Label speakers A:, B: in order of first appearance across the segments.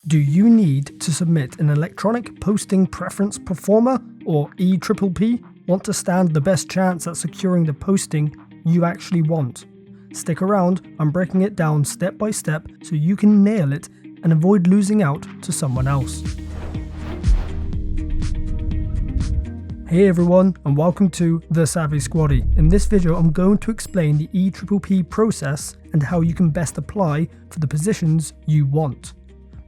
A: Do you need to submit an electronic posting preference proforma, or ePPP? Want to stand the best chance at securing the posting you actually want? Stick around, I'm breaking it down step by step so you can nail it and avoid losing out to someone else. Hey everyone, and welcome to The Savvy Squaddie. In this video I'm going to explain the ePPP process and how you can best apply for the positions you want.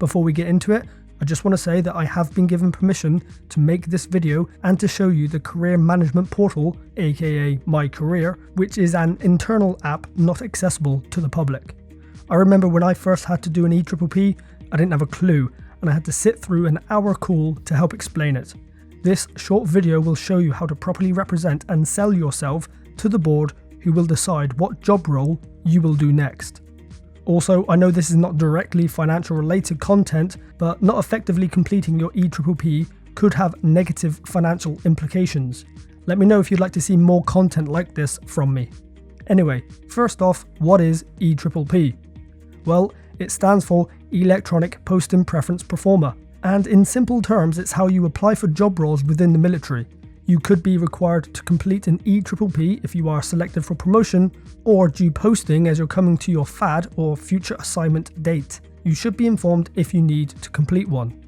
A: Before we get into it, I just want to say that I have been given permission to make this video and to show you the career management portal, aka My Career, which is an internal app not accessible to the public. I remember when I first had to do an ePPP, I didn't have a clue and I had to sit through an hour call to help explain it. This short video will show you how to properly represent and sell yourself to the board who will decide what job role you will do next. Also, I know this is not directly financial related content, but not effectively completing your ePPP could have negative financial implications. Let me know if you'd like to see more content like this from me. Anyway, first off, what is ePPP? Well, it stands for Electronic Posting Preference Proforma, and in simple terms, it's how you apply for job roles within the military. You could be required to complete an ePPP if you are selected for promotion or due posting as you're coming to your FAD or future assignment date. You should be informed if you need to complete one.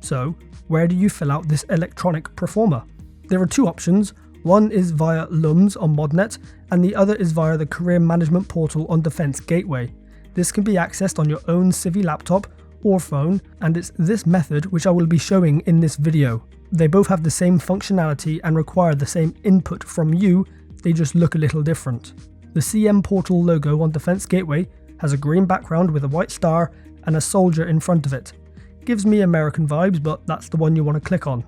A: So, where do you fill out this electronic proforma? There are two options. One is via LUMS on ModNet and the other is via the Career Management Portal on Defence Gateway. This can be accessed on your own Civi laptop or phone, and it's this method which I will be showing in this video. They both have the same functionality and require the same input from you, they just look a little different. The CM Portal logo on Defence Gateway has a green background with a white star and a soldier in front of it. Gives me American vibes, but that's the one you want to click on.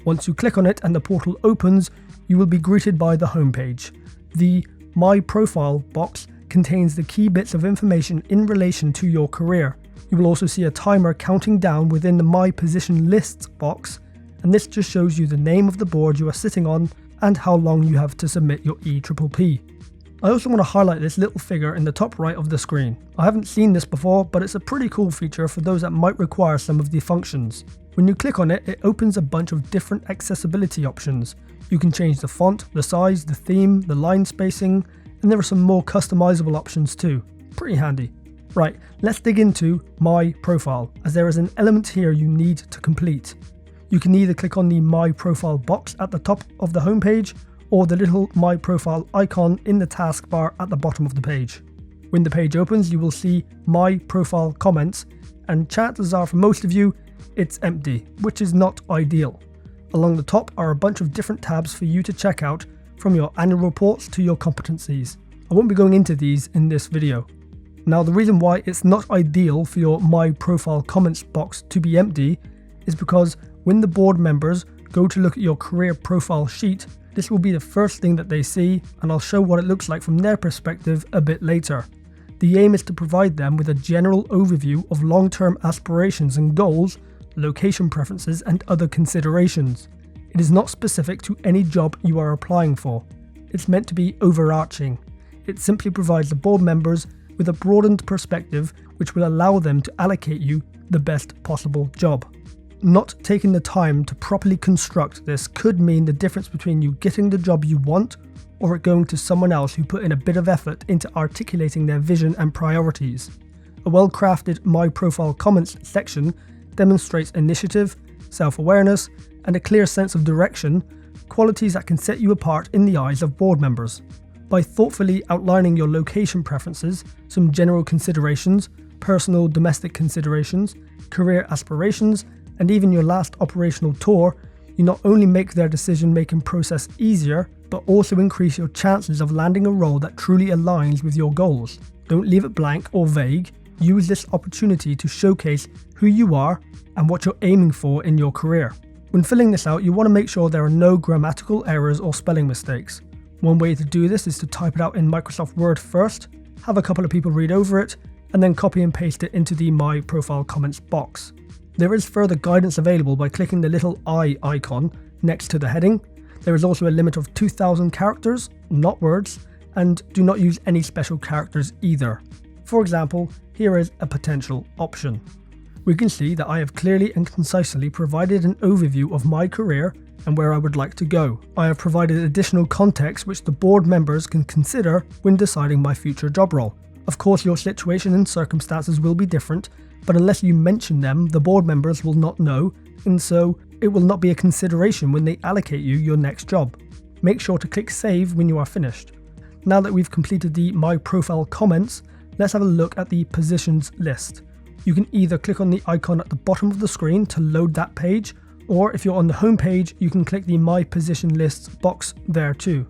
A: Once you click on it and the portal opens, you will be greeted by the homepage. The My Profile box contains the key bits of information in relation to your career. You will also see a timer counting down within the My Position Lists box, and this just shows you the name of the board you are sitting on and how long you have to submit your ePPP. I also want to highlight this little figure in the top right of the screen. I haven't seen this before, but it's a pretty cool feature for those that might require some of the functions. When you click on it, it opens a bunch of different accessibility options. You can change the font, the size, the theme, the line spacing, and there are some more customizable options too. Pretty handy. Right, let's dig into My Profile, as there is an element here you need to complete. You can either click on the My Profile box at the top of the homepage or the little My Profile icon in the taskbar at the bottom of the page. When the page opens, you will see My Profile comments, and chances are for most of you, it's empty, which is not ideal. Along the top are a bunch of different tabs for you to check out, from your annual reports to your competencies. I won't be going into these in this video. Now, the reason why it's not ideal for your My Profile comments box to be empty is because when the board members go to look at your career profile sheet, this will be the first thing that they see, and I'll show what it looks like from their perspective a bit later. The aim is to provide them with a general overview of long-term aspirations and goals, location preferences, and other considerations. It is not specific to any job you are applying for. It's meant to be overarching. It simply provides the board members with a broadened perspective which will allow them to allocate you the best possible job. Not taking the time to properly construct this could mean the difference between you getting the job you want or it going to someone else who put in a bit of effort into articulating their vision and priorities. A well-crafted My Profile comments section demonstrates initiative, self-awareness, and a clear sense of direction, qualities that can set you apart in the eyes of board members. By thoughtfully outlining your location preferences, some general considerations, personal domestic considerations, career aspirations, and even your last operational tour, you not only make their decision-making process easier, but also increase your chances of landing a role that truly aligns with your goals. Don't leave it blank or vague. Use this opportunity to showcase who you are and what you're aiming for in your career. When filling this out, you want to make sure there are no grammatical errors or spelling mistakes. One way to do this is to type it out in Microsoft Word first, have a couple of people read over it, and then copy and paste it into the My Profile comments box. There is further guidance available by clicking the little I icon next to the heading. There is also a limit of 2,000 characters, not words, and do not use any special characters either. For example, here is a potential option. We can see that I have clearly and concisely provided an overview of my career and where I would like to go. I have provided additional context which the board members can consider when deciding my future job role. Of course, your situation and circumstances will be different, but unless you mention them, the board members will not know, and so it will not be a consideration when they allocate you your next job. Make sure to click save when you are finished. Now that we've completed the My Profile comments, let's have a look at the positions list. You can either click on the icon at the bottom of the screen to load that page, or if you're on the home page, you can click the My Position Lists box there too.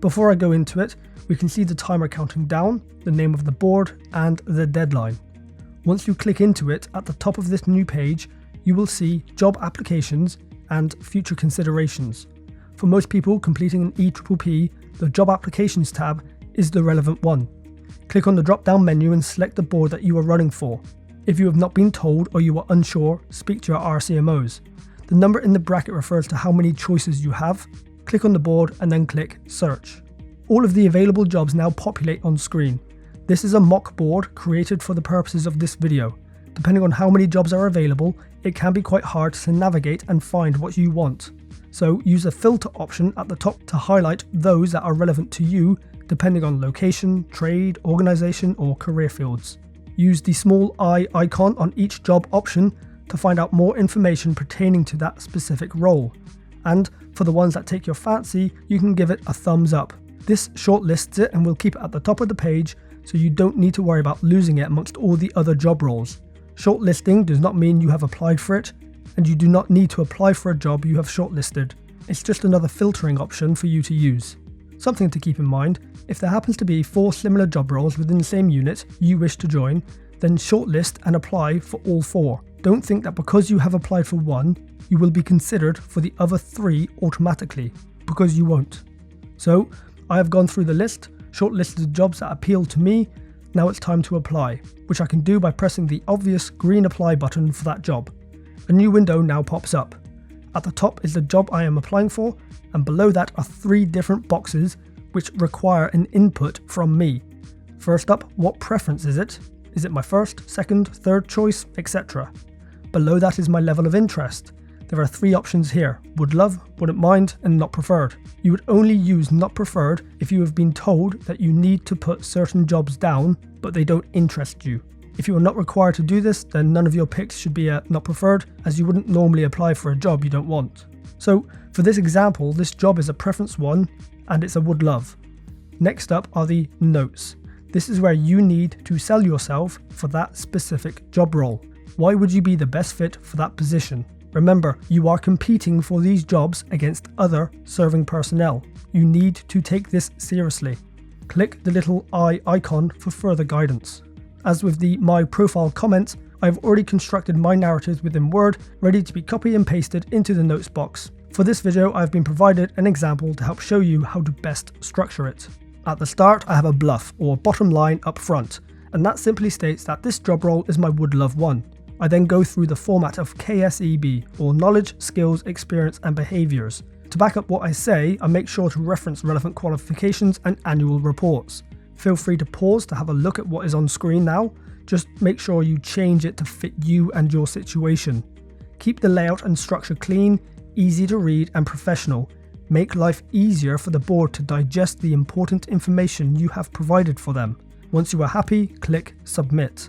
A: Before I go into it, we can see the timer counting down, the name of the board, and the deadline. Once you click into it, at the top of this new page, you will see job applications and future considerations. For most people completing an ePPP, the job applications tab is the relevant one. Click on the drop-down menu and select the board that you are running for. If you have not been told or you are unsure, speak to your RCMOs. The number in the bracket refers to how many choices you have. Click on the board and then click search. All of the available jobs now populate on screen. This is a mock board created for the purposes of this video. Depending on how many jobs are available, it can be quite hard to navigate and find what you want. So use the filter option at the top to highlight those that are relevant to you, depending on location, trade, organisation or career fields. Use the small eye icon on each job option to find out more information pertaining to that specific role. And for the ones that take your fancy, you can give it a thumbs up. This shortlists it and will keep it at the top of the page, so you don't need to worry about losing it amongst all the other job roles. Shortlisting does not mean you have applied for it, and you do not need to apply for a job you have shortlisted. It's just another filtering option for you to use. Something to keep in mind, if there happens to be 4 similar job roles within the same unit you wish to join, then shortlist and apply for all 4. Don't think that because you have applied for one, you will be considered for the other 3 automatically, because you won't. So, I have gone through the list, shortlisted jobs that appeal to me. Now it's time to apply, which I can do by pressing the obvious green apply button for that job. A new window now pops up. At the top is the job I am applying for, and below that are 3 different boxes which require an input from me. First up, what preference is it? Is it my first, second, third choice, etc.? Below that is my level of interest. There are 3 options here: would love, wouldn't mind, and not preferred. You would only use not preferred if you have been told that you need to put certain jobs down, but they don't interest you. If you are not required to do this, then none of your picks should be a not preferred, as you wouldn't normally apply for a job you don't want. So for this example, this job is a preference 1 and it's a would love. Next up are the notes. This is where you need to sell yourself for that specific job role. Why would you be the best fit for that position? Remember, you are competing for these jobs against other serving personnel. You need to take this seriously. Click the little eye icon for further guidance. As with the My Profile comments, I've already constructed my narratives within Word, ready to be copied and pasted into the notes box. For this video, I've been provided an example to help show you how to best structure it. At the start, I have a bluff, or bottom line up front, and that simply states that this job role is my would love one. I then go through the format of KSE-B, or knowledge, skills, experience and behaviours. To back up what I say, I make sure to reference relevant qualifications and annual reports. Feel free to pause to have a look at what is on screen now. Just make sure you change it to fit you and your situation. Keep the layout and structure clean, easy to read and professional. Make life easier for the board to digest the important information you have provided for them. Once you are happy, click Submit.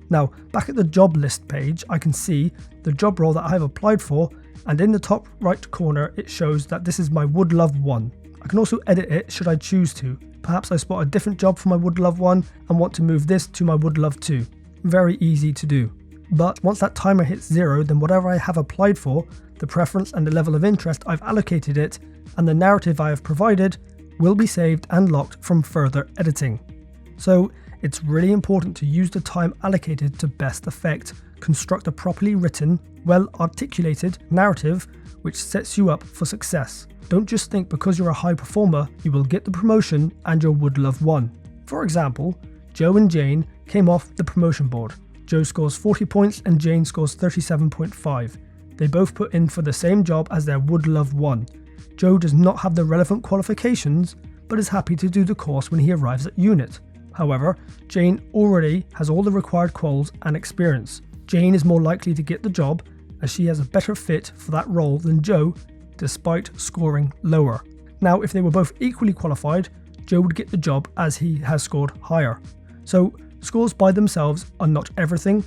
A: Now, back at the job list page, I can see the job role that I have applied for, and in the top right corner it shows that this is my would love one. I can also edit it should I choose to. Perhaps I spot a different job for my would love one and want to move this to my would love 2. Very easy to do. But once that timer hits 0, then whatever I have applied for, the preference and the level of interest I've allocated it, and the narrative I have provided will be saved and locked from further editing. So it's really important to use the time allocated to best effect. Construct a properly written, well-articulated narrative which sets you up for success. Don't just think because you're a high performer you will get the promotion and your would love one. For example, Joe and Jane came off the promotion board. Joe scores 40 points and Jane scores 37.5. They both put in for the same job as their would love one. Joe does not have the relevant qualifications, but is happy to do the course when he arrives at unit. However, Jane already has all the required quals and experience. Jane is more likely to get the job as she has a better fit for that role than Joe, despite scoring lower. Now, if they were both equally qualified, Joe would get the job as he has scored higher. So scores by themselves are not everything,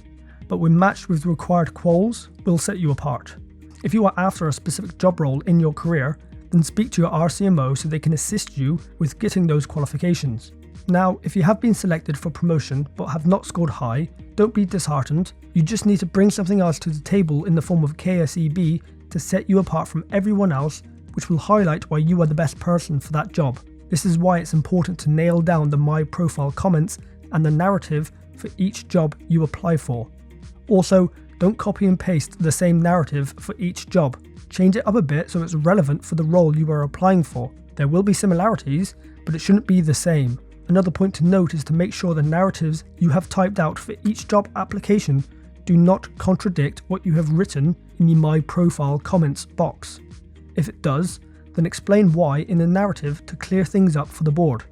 A: but when matched with required quals, will set you apart. If you are after a specific job role in your career, then speak to your RCMO so they can assist you with getting those qualifications. Now, if you have been selected for promotion but have not scored high, don't be disheartened. You just need to bring something else to the table in the form of KSE-B to set you apart from everyone else, which will highlight why you are the best person for that job. This is why it's important to nail down the My Profile comments and the narrative for each job you apply for. Also, don't copy and paste the same narrative for each job. Change it up a bit so it's relevant for the role you are applying for. There will be similarities, but it shouldn't be the same. Another point to note is to make sure the narratives you have typed out for each job application do not contradict what you have written in the My Profile comments box. If it does, then explain why in a narrative to clear things up for the board.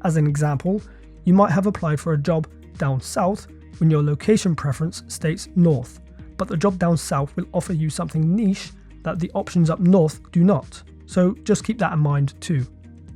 A: As an example, you might have applied for a job down south when your location preference states north, but the job down south will offer you something niche that the options up north do not. So just keep that in mind too.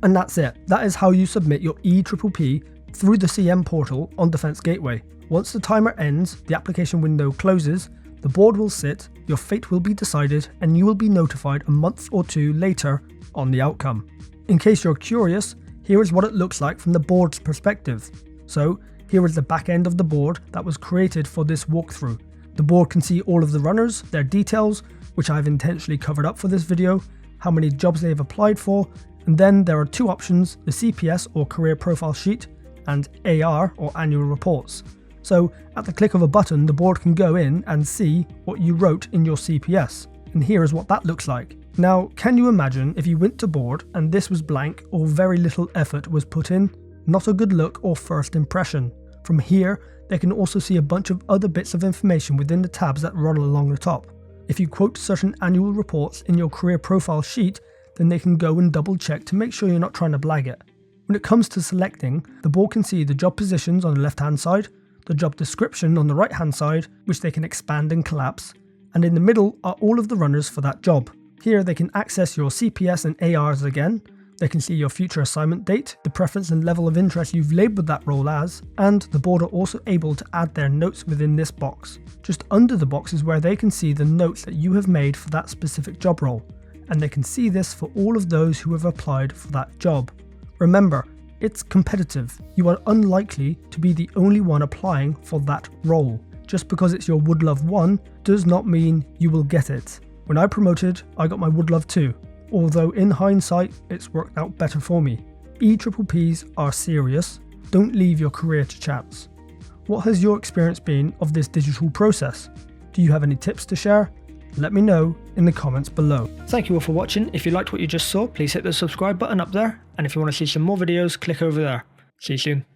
A: And that's it. That is how you submit your ePPP through the CM portal on Defence Gateway. Once the timer ends, the application window closes, the board will sit, your fate will be decided, and you will be notified a month or two later on the outcome. In case you're curious, here is what it looks like from the board's perspective. So here is the back end of the board that was created for this walkthrough. The board can see all of the runners, their details, which I've intentionally covered up for this video, how many jobs they have applied for, and then there are two options, the CPS or career profile sheet and AR or annual reports. So at the click of a button, the board can go in and see what you wrote in your CPS. And here is what that looks like. Now, can you imagine if you went to board and this was blank or very little effort was put in? Not a good look or first impression. From here, they can also see a bunch of other bits of information within the tabs that run along the top. If you quote certain annual reports in your career profile sheet, then they can go and double check to make sure you're not trying to blag it. When it comes to selecting, the board can see the job positions on the left hand side, the job description on the right hand side, which they can expand and collapse, and in the middle are all of the runners for that job. Here they can access your CPS and ARs again, they can see your future assignment date, the preference and level of interest you've labelled that role as, and the board are also able to add their notes within this box. Just under the box is where they can see the notes that you have made for that specific job role, and they can see this for all of those who have applied for that job. Remember, it's competitive. You are unlikely to be the only one applying for that role. Just because it's your Would Love 1 does not mean you will get it. When I promoted, I got my Would Love 2, although in hindsight, it's worked out better for me. ePPPs are serious. Don't leave your career to chance. What has your experience been of this digital process? Do you have any tips to share? Let me know in the comments below. Thank you all for watching. If you liked what you just saw, please hit the subscribe button up there. And if you want to see some more videos, click over there. See you soon.